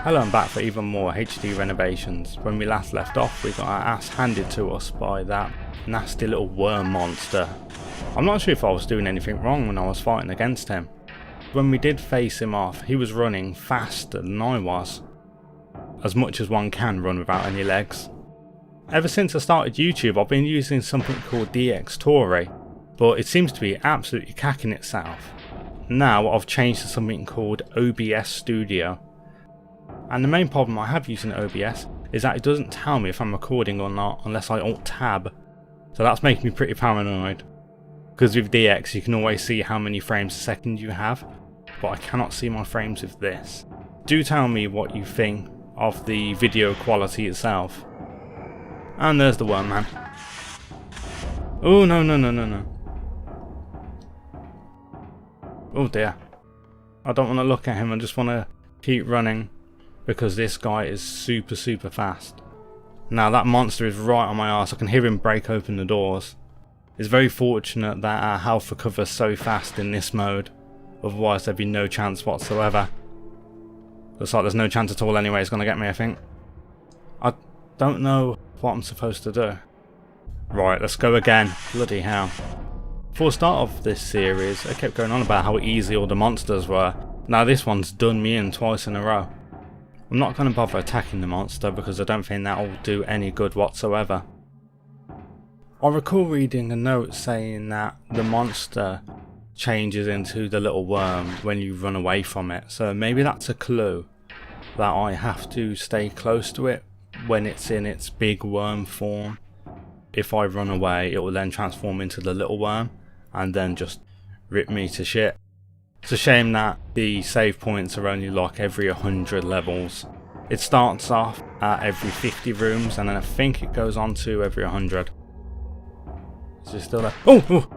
Hello and back for even more HD renovations. When we last left off, we got our ass handed to us by that nasty little worm monster. I'm not sure if I was doing anything wrong when I was fighting against him. When we did face him off, he was running faster than I was. As much as one can run without any legs. Ever since I started YouTube, I've been using something called DxTory, but it seems to be absolutely cacking itself. Now I've changed to something called OBS Studio. And the main problem I have using OBS is that it doesn't tell me if I'm recording or not unless I Alt-Tab. So that's making me pretty paranoid. Because with DX you can always see how many frames a second you have, but I cannot see my frames with this. Do tell me what you think of the video quality itself. And there's the worm man. Oh no. Oh dear. I don't want to look at him, I just want to keep running. Because this guy is super fast. Now that monster is right on my arse. I can hear him break open the doors. It's very fortunate that our health recovers so fast in this mode. Otherwise there'd be no chance whatsoever. Looks like there's no chance at all anyway. It's going to get me, I think. I don't know what I'm supposed to do. Right, let's go again. Bloody hell. Before the start of this series, I kept going on about how easy all the monsters were. Now this one's done me in twice in a row. I'm not going to bother attacking the monster because I don't think that will do any good whatsoever. I recall reading a note saying that the monster changes into the little worm when you run away from it, so maybe that's a clue that I have to stay close to it when it's in its big worm form. If I run away, it will then transform into the little worm and then just rip me to shit. It's a shame that the save points are only like every 100 levels. It starts off at every 50 rooms and then I think it goes on to every 100. Is he still there? Oh!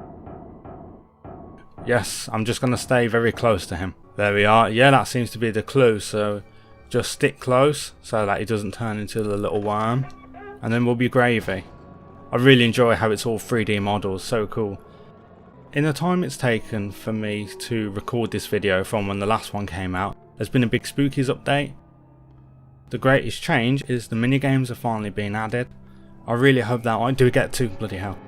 Yes, I'm just going to stay very close to him. There we are. Yeah, that seems to be the clue, so just stick close so that he doesn't turn into the little worm. And then we'll be gravy. I really enjoy how it's all 3D models, so cool. In the time it's taken for me to record this video from when the last one came out, there's been a big Spookies update. The greatest change is the minigames have finally been added. I really hope that I do get to, bloody hell,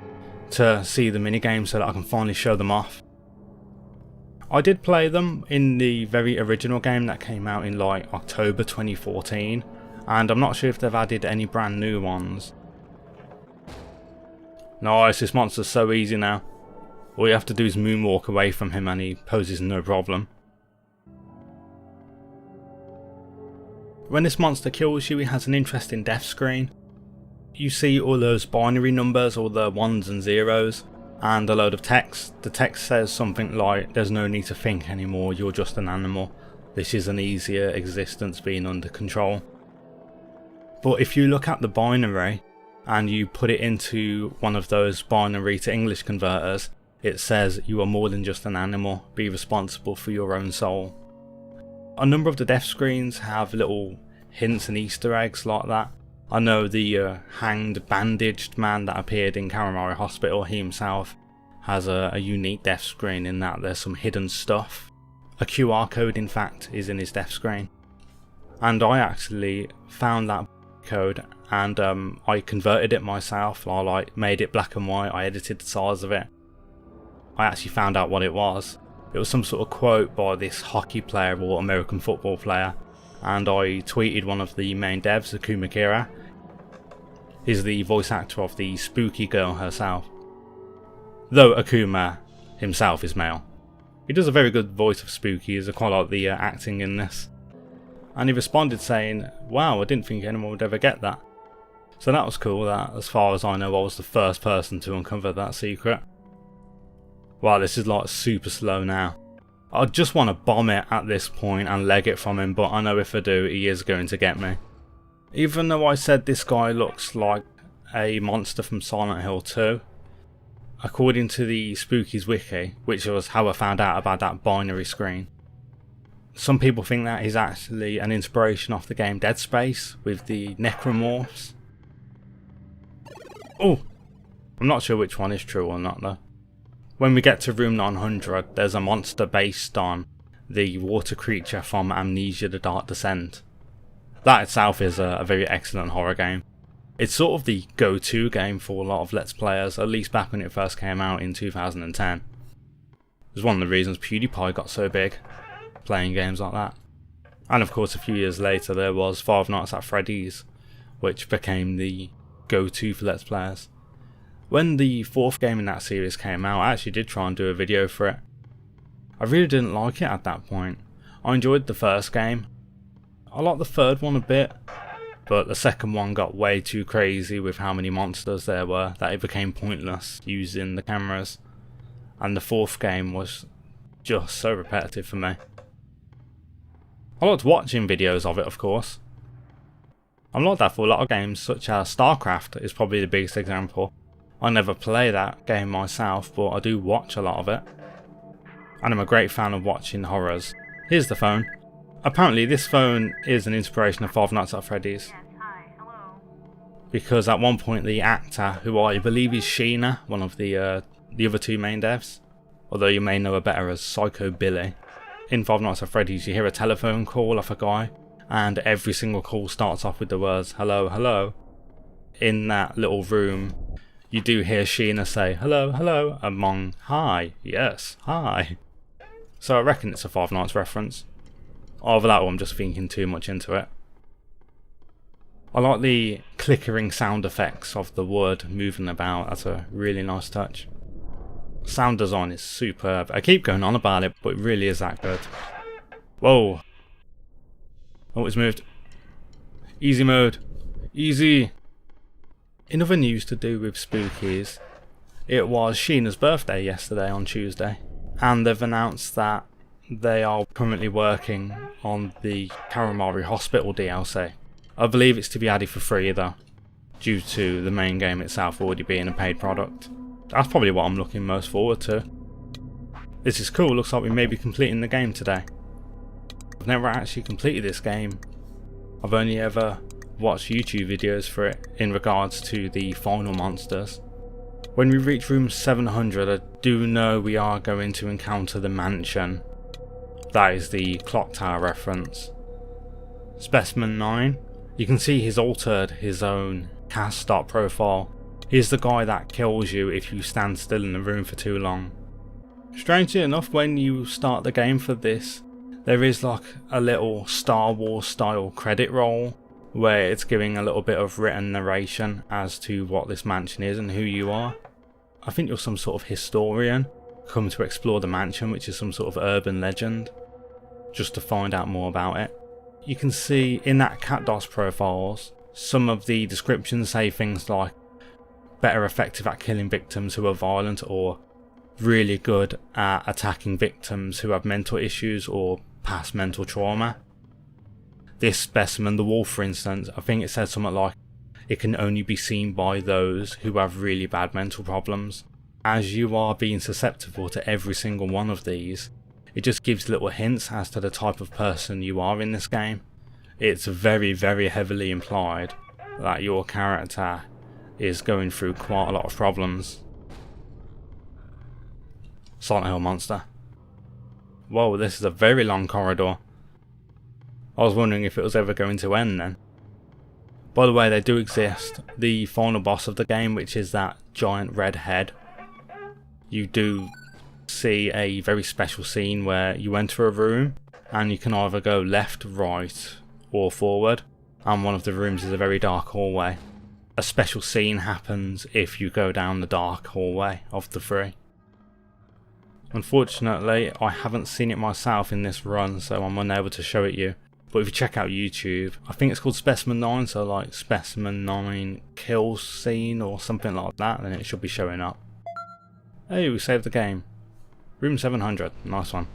to see the minigames so that I can finally show them off. I did play them in the very original game that came out in like October 2014, and I'm not sure if they've added any brand new ones. Nice, this monster's so easy now. All you have to do is moonwalk away from him and he poses no problem. When this monster kills you, he has an interesting death screen. You see all those binary numbers, all the ones and zeros, and a load of text. The text says something like, "There's no need to think anymore, you're just an animal. This is an easier existence being under control." But if you look at the binary and you put it into one of those binary to English converters, it says you are more than just an animal, be responsible for your own soul. A number of the death screens have little hints and Easter eggs like that. I know the hanged, bandaged man that appeared in Karamari Hospital, he himself has a unique death screen in that there's some hidden stuff. A QR code in fact is in his death screen. And I actually found that code and I converted it myself. I made it black and white, I edited the size of it. I actually found out what it was. It was some sort of quote by this hockey player or American football player, and I tweeted one of the main devs, Akuma Kira. He's the voice actor of the spooky girl herself, though Akuma himself is male. He does a very good voice of Spooky, I quite like the acting in this. And he responded saying, "Wow, I didn't think anyone would ever get that." So that was cool, that as far as I know I was the first person to uncover that secret. Wow, this is like super slow now. I just want to bomb it at this point and leg it from him, but I know if I do, he is going to get me. Even though I said this guy looks like a monster from Silent Hill 2, according to the Spookies wiki, which was how I found out about that binary screen, some people think that is actually an inspiration off the game Dead Space with the necromorphs. Oh, I'm not sure which one is true or not though. When we get to room 900, there's a monster based on the water creature from Amnesia: The Dark Descent. That itself is a very excellent horror game. It's sort of the go-to game for a lot of Let's Players, at least back when it first came out in 2010. It was one of the reasons PewDiePie got so big, playing games like that. And of course a few years later there was Five Nights at Freddy's, which became the go-to for Let's Players. When the fourth game in that series came out, I actually did try and do a video for it. I really didn't like it at that point. I enjoyed the first game. I liked the third one a bit, but the second one got way too crazy with how many monsters there were that it became pointless using the cameras. And the fourth game was just so repetitive for me. I liked watching videos of it, of course. I'm like that for a lot of games, such as StarCraft is probably the biggest example. I never play that game myself, but I do watch a lot of it. And I'm a great fan of watching horrors. Here's the phone. Apparently this phone is an inspiration of Five Nights at Freddy's. Because at one point the actor, who I believe is Sheena, one of the other two main devs, although you may know her better as Psycho Billy, in Five Nights at Freddy's you hear a telephone call off a guy, and every single call starts off with the words hello, hello. In that little room you do hear Sheena say hello, hello among hi, yes, hi. So I reckon it's a Five Nights reference. Either that or I'm just thinking too much into it. I like the clickering sound effects of the wood moving about. That's a really nice touch. Sound design is superb. I keep going on about it, but it really is that good. Whoa. Oh, it's moved. Easy mode. Easy. In other news to do with spookies, it was Sheena's birthday yesterday on Tuesday, and they've announced that they are currently working on the Karamari Hospital DLC. I believe it's to be added for free though, due to the main game itself already being a paid product. That's probably what I'm looking most forward to. This is cool, looks like we may be completing the game today. I've never actually completed this game. I've only ever watched YouTube videos for it in regards to the final monsters. When we reach room 700, I do know we are going to encounter the mansion. That is the clock tower reference. Specimen 9, you can see he's altered his own cast start profile. He's the guy that kills you if you stand still in the room for too long. Strangely enough, when you start the game for this, there is like a little Star Wars style credit roll where it's giving a little bit of written narration as to what this mansion is and who you are. I think you're some sort of historian come to explore the mansion, which is some sort of urban legend, just to find out more about it. You can see in that CatDOS profiles, some of the descriptions say things like better effective at killing victims who are violent, or really good at attacking victims who have mental issues or past mental trauma. This specimen, the wolf for instance, I think it says something like it can only be seen by those who have really bad mental problems. As you are being susceptible to every single one of these, it just gives little hints as to the type of person you are in this game. It's very, very heavily implied that your character is going through quite a lot of problems. Silent Hill monster. Whoa, this is a very long corridor. I was wondering if it was ever going to end then. By the way, they do exist. The final boss of the game, which is that giant red head, you do see a very special scene where you enter a room and you can either go left, right or forward, and one of the rooms is a very dark hallway. A special scene happens if you go down the dark hallway of the three. Unfortunately, I haven't seen it myself in this run, so I'm unable to show it you. But if you check out YouTube, I think it's called Specimen 9, so like Specimen 9 kill scene or something like that, then it should be showing up. Hey, we saved the game. Room 700, nice one.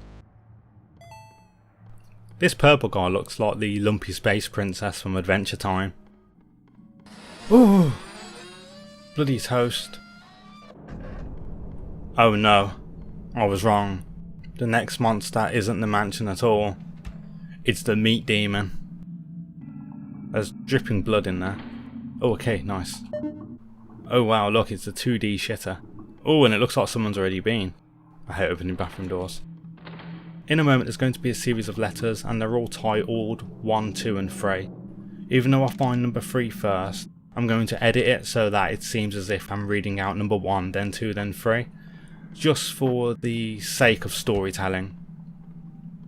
This purple guy looks like the lumpy space princess from Adventure Time. Ooh! Bloody toast. Oh no, I was wrong. The next monster isn't the mansion at all. It's the meat demon. There's dripping blood in there. Oh, okay, nice. Oh wow, look, it's a 2D shitter. Oh, and it looks like someone's already been. I hate opening bathroom doors. In a moment there's going to be a series of letters, and they're all titled 1, 2 and 3. Even though I find number 3 first, I'm going to edit it so that it seems as if I'm reading out number 1, then 2, then 3, just for the sake of storytelling.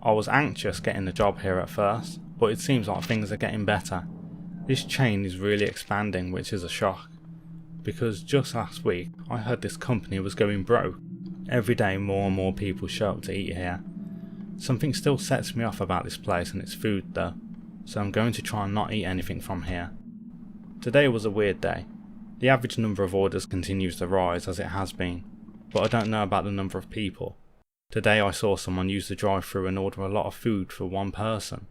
I was anxious getting the job here at first, but it seems like things are getting better. This chain is really expanding, which is a shock, because just last week I heard this company was going broke. Every day more and more people show up to eat here. Something still sets me off about this place and its food though, so I'm going to try and not eat anything from here. Today was a weird day. The average number of orders continues to rise as it has been, but I don't know about the number of people. Today I saw someone use the drive-thru and order a lot of food for one person.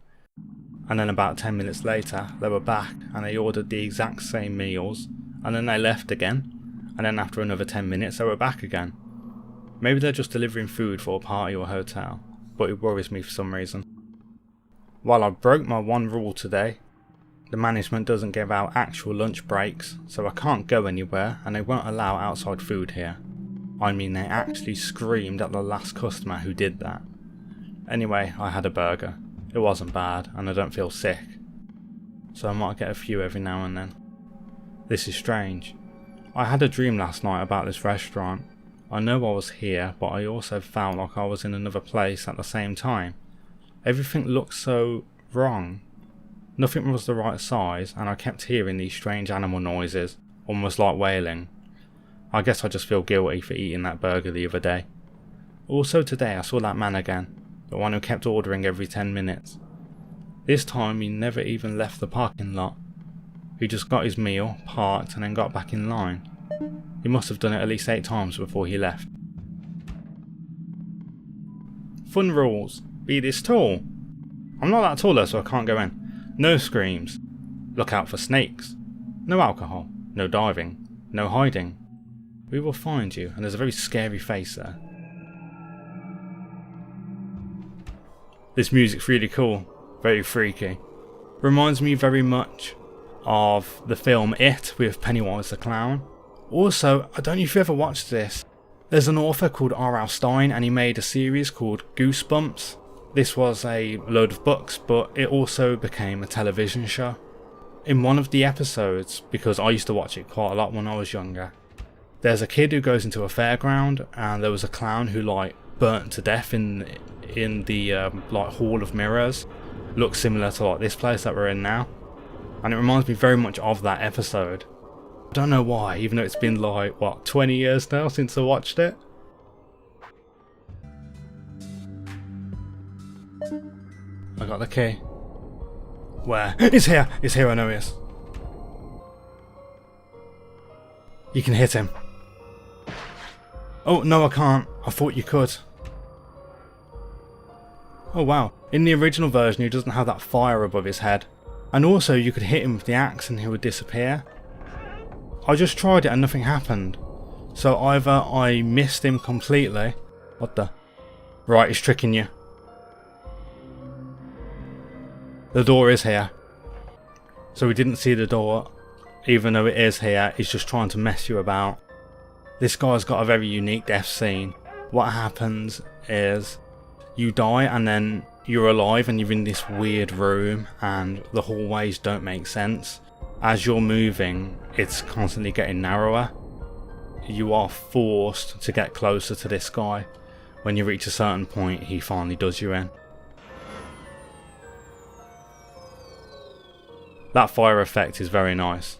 And then about 10 minutes later they were back and they ordered the exact same meals, and then they left again, and then after another 10 minutes they were back again. Maybe they're just delivering food for a party or hotel, but it worries me for some reason. While I broke my one rule today, the management doesn't give out actual lunch breaks, so I can't go anywhere and they won't allow outside food here. I mean, they actually screamed at the last customer who did that. Anyway, I had a burger. It wasn't bad and I don't feel sick, so I might get a few every now and then. This is strange. I had a dream last night about this restaurant. I know I was here, but I also felt like I was in another place at the same time. Everything looked so wrong. Nothing was the right size and I kept hearing these strange animal noises, almost like wailing. I guess I just feel guilty for eating that burger the other day. Also today I saw that man again, the one who kept ordering every 10 minutes. This time he never even left the parking lot. He just got his meal, parked and then got back in line. He must have done it at least 8 times before he left. Fun rules. Be this tall. I'm not that tall though, so I can't go in. No screams. Look out for snakes. No alcohol. No diving. No hiding. We will find you, and there's a very scary face there. This music's really cool. Very freaky. Reminds me very much of the film It with Pennywise the Clown. Also, I don't know if you ever watched this. There's an author called R.L. Stine and he made a series called Goosebumps. This was a load of books, but it also became a television show. In one of the episodes, because I used to watch it quite a lot when I was younger, there's a kid who goes into a fairground and there was a clown who burnt to death in the hall of mirrors. Looks similar to this place that we're in now, and it reminds me very much of that episode. I don't know why, even though it's been 20 years now since I watched it. I got the key. Where? It's here! It's here, I know he is. You can hit him. Oh, no I can't. I thought you could. Oh wow. In the original version he doesn't have that fire above his head. And also you could hit him with the axe and he would disappear. I just tried it and nothing happened. So either I missed him completely. What the? Right, he's tricking you. The door is here. So we didn't see the door. Even though it is here, he's just trying to mess you about. This guy's got a very unique death scene. What happens is you die and then you're alive and you're in this weird room and the hallways don't make sense. As you're moving, it's constantly getting narrower. You are forced to get closer to this guy. When you reach a certain point, he finally does you in. That fire effect is very nice.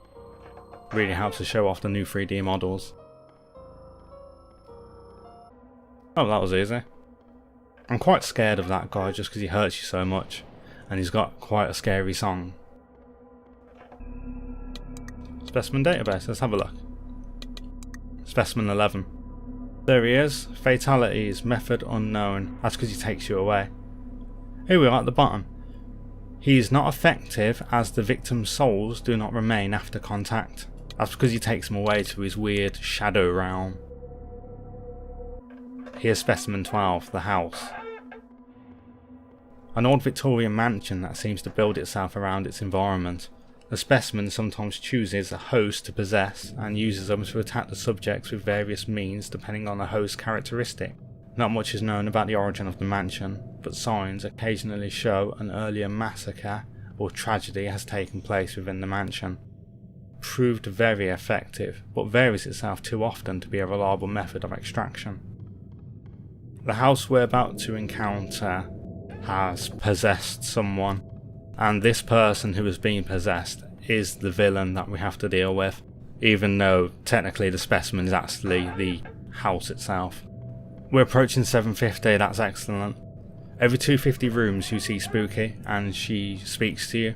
Really helps to show off the new 3D models. Oh, that was easy. I'm quite scared of that guy just because he hurts you so much. And he's got quite a scary song. Specimen database, let's have a look. Specimen 11. There he is. Fatalities, method unknown. That's because he takes you away. Here we are at the bottom. He is not effective as the victim's souls do not remain after contact. That's because he takes them away to his weird shadow realm. Here's Specimen 12, the house. An old Victorian mansion that seems to build itself around its environment. The specimen sometimes chooses a host to possess and uses them to attack the subjects with various means depending on the host's characteristic. Not much is known about the origin of the mansion, but signs occasionally show an earlier massacre or tragedy has taken place within the mansion. Proved very effective, but varies itself too often to be a reliable method of extraction. The house we're about to encounter has possessed someone, and this person who has been possessed is the villain that we have to deal with, even though technically the specimen is actually the house itself. We're approaching 750, that's excellent. Every 250 rooms you see Spooky and she speaks to you.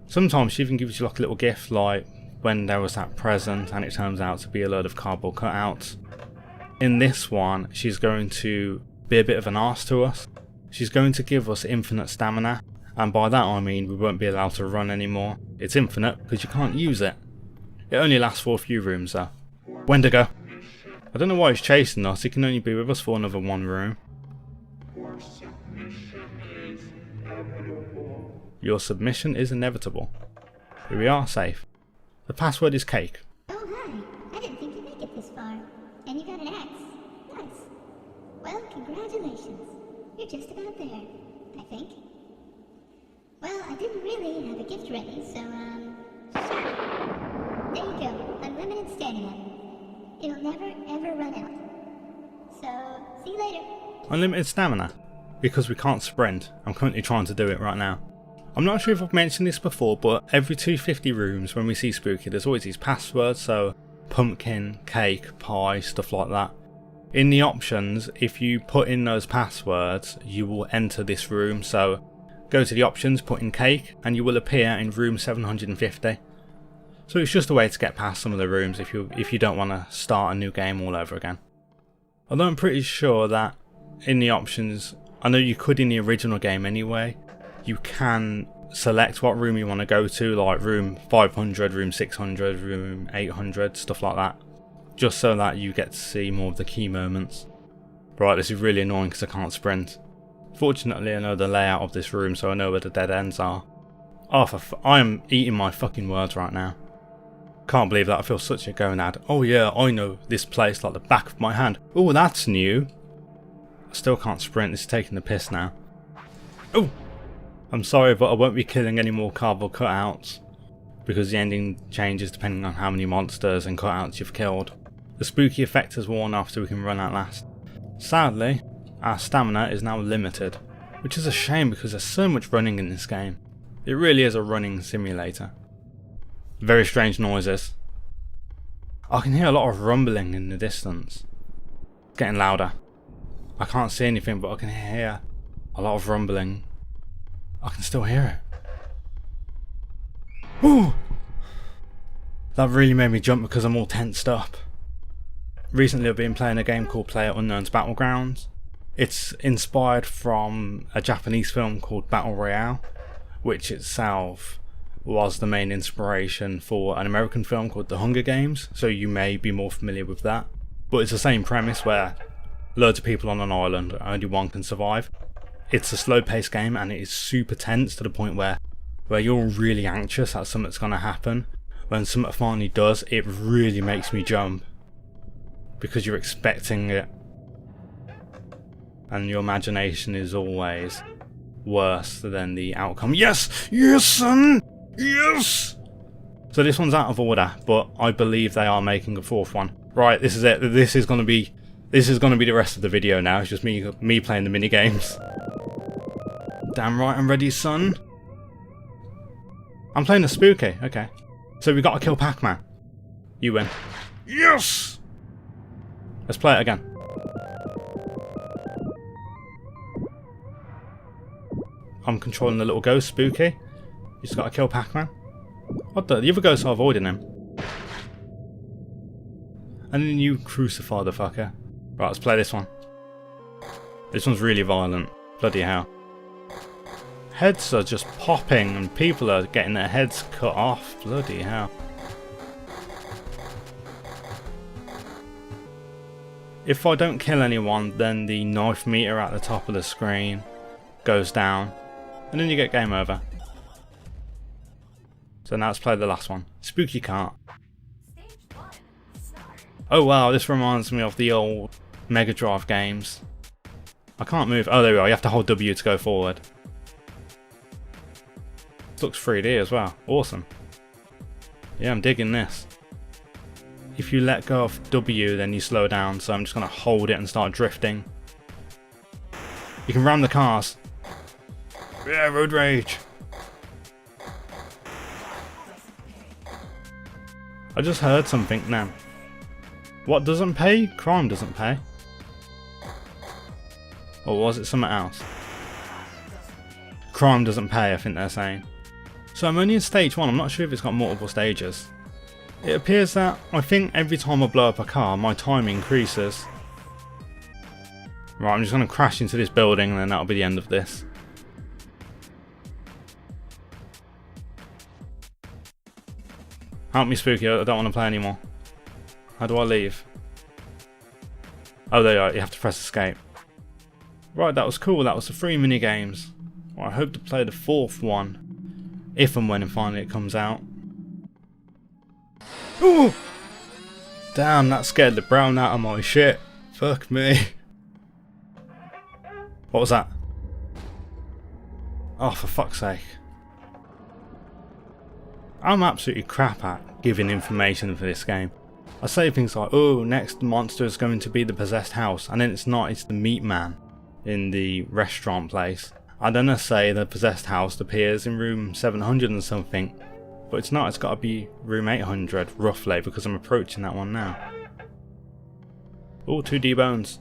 Sometimes she even gives you like a little gift, like when there was that present and it turns out to be a load of cardboard cutouts. In this one, she's going to be a bit of an arse to us. She's going to give us infinite stamina, and by that I mean we won't be allowed to run anymore. It's infinite because you can't use it. It only lasts for a few rooms though. Wendigo! I don't know why he's chasing us, he can only be with us for another one room. Your submission is inevitable. Here we are, safe. The password is cake. Oh hi, I didn't think you'd make it this far. And you got an axe. Nice. Well, congratulations. You're just about there, I think. Well, I didn't really have a gift ready, so there you go, unlimited stamina. It'll never ever run out. So, see you later. Unlimited stamina? Because we can't sprint. I'm currently trying to do it right now. I'm not sure if I've mentioned this before, but every 250 rooms when we see Spooky there's always these passwords, so pumpkin, cake, pie, stuff like that. In the options, if you put in those passwords, you will enter this room, so go to the options, put in cake, and you will appear in room 750. So it's just a way to get past some of the rooms if you don't want to start a new game all over again. Although I'm pretty sure that in the options, I know you could in the original game anyway, you can select what room you want to go to, like room 500, room 600, room 800, stuff like that, just so that you get to see more of the key moments. Right, this is really annoying because I can't sprint. Fortunately I know the layout of this room, so I know where the dead ends are. Oh, I am eating my fucking words right now. Can't believe that, I feel such a gonad. Oh yeah, I know this place like the back of my hand. Oh, that's new. I still can't sprint, this is taking the piss now. Oh! I'm sorry, but I won't be killing any more cardboard cutouts, because the ending changes depending on how many monsters and cutouts you've killed. The spooky effect has worn off so we can run at last. Sadly, our stamina is now limited, which is a shame because there's so much running in this game. It really is a running simulator. Very strange noises. I can hear a lot of rumbling in the distance. It's getting louder. I can't see anything, but I can hear a lot of rumbling. I can still hear it. Ooh! That really made me jump because I'm all tensed up. Recently I've been playing a game called PlayerUnknown's Battlegrounds. It's inspired from a Japanese film called Battle Royale, which itself was the main inspiration for an American film called The Hunger Games, so you may be more familiar with that. But it's the same premise where loads of people on an island, only one can survive. It's a slow paced game and it is super tense to the point where you're really anxious that something's going to happen. When something finally does, it really makes me jump because you're expecting it and your imagination is always worse than the outcome. Yes! Yes, son! Yes! So this one's out of order, but I believe they are making a fourth one. Right, this is it. This is going to be the rest of the video now. It's just me playing the minigames. Damn right I'm ready, son. I'm playing the Spooky, okay. So we got to kill Pac-Man. You win. Yes! Let's play it again. I'm controlling the little ghost, Spooky. You just got to kill Pac-Man. What the other ghosts are avoiding him. And then you crucify the fucker. Right, let's play this one. This one's really violent. Bloody hell. Heads are just popping and people are getting their heads cut off. Bloody hell. If I don't kill anyone, then the knife meter at the top of the screen goes down. And then you get game over. So now let's play the last one. Spooky Cart. Oh wow, this reminds me of the old Mega Drive games. I can't move. Oh, there we are. You have to hold W to go forward. looks 3D as well. Awesome. Yeah, I'm digging this. If you let go of W, then you slow down, so I'm just going to hold it and start drifting. You can ram the cars. Yeah, road rage. I just heard something now. What doesn't pay? Crime doesn't pay. Or was it something else? Crime doesn't pay, I think they're saying. So I'm only in stage 1, I'm not sure if it's got multiple stages. It appears that I think every time I blow up a car, my time increases. Right, I'm just going to crash into this building and then that'll be the end of this. Help me, Spooky, I don't want to play anymore. How do I leave? Oh, there you are, you have to press escape. Right, that was cool, that was the 3 minigames. Well, I hope to play the 4th one, if and when finally it comes out. Ooh! Damn, that scared the brown out of my shit. Fuck me. What was that? Oh, for fuck's sake. I'm absolutely crap at giving information for this game. I say things like, oh, next monster is going to be the possessed house, and then it's not, it's the meat man in the restaurant place. I then say the possessed house appears in room 700 and something, but it's not, it's got to be room 800 roughly, because I'm approaching that one now. Oh, 2D bones.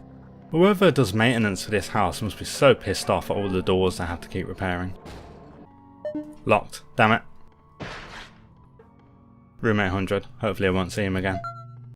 Whoever does maintenance for this house must be so pissed off at all the doors they have to keep repairing. Locked, damn it. Room 800, hopefully I won't see him again.